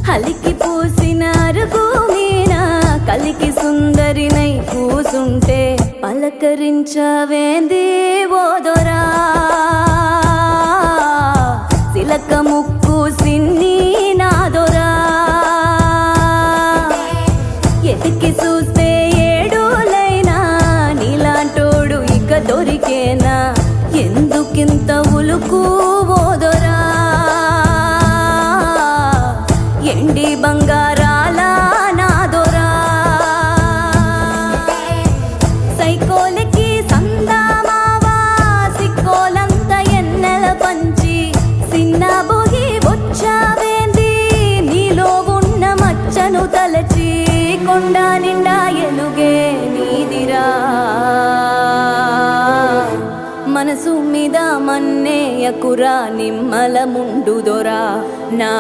హలికి పూసిన అరుగు మీన కలికి సుందరినై కూసుంటే పలకరించవేంది ఓదొరా సిలక ముక్కు సిన్ని నాదొరా ఎతికి చూస్తే ఏడులైనా నీలాంటోడు ఇక దొరికేనా ఎందుకింత ఉలుకు ఓదొరా ఎండి బంగారాల నాదొరా సైకోలకి సందామావా సిక్కోలంత ఎన్నెల పంచి సిన్న బొగి వచ్చావేంది నీలో ఉన్న మచ్చను తలచి కొండ నిండా ఎలుగే నీదిరా మనసు మీద మన్నేయకురా నిమ్మల ముండు దొరా నా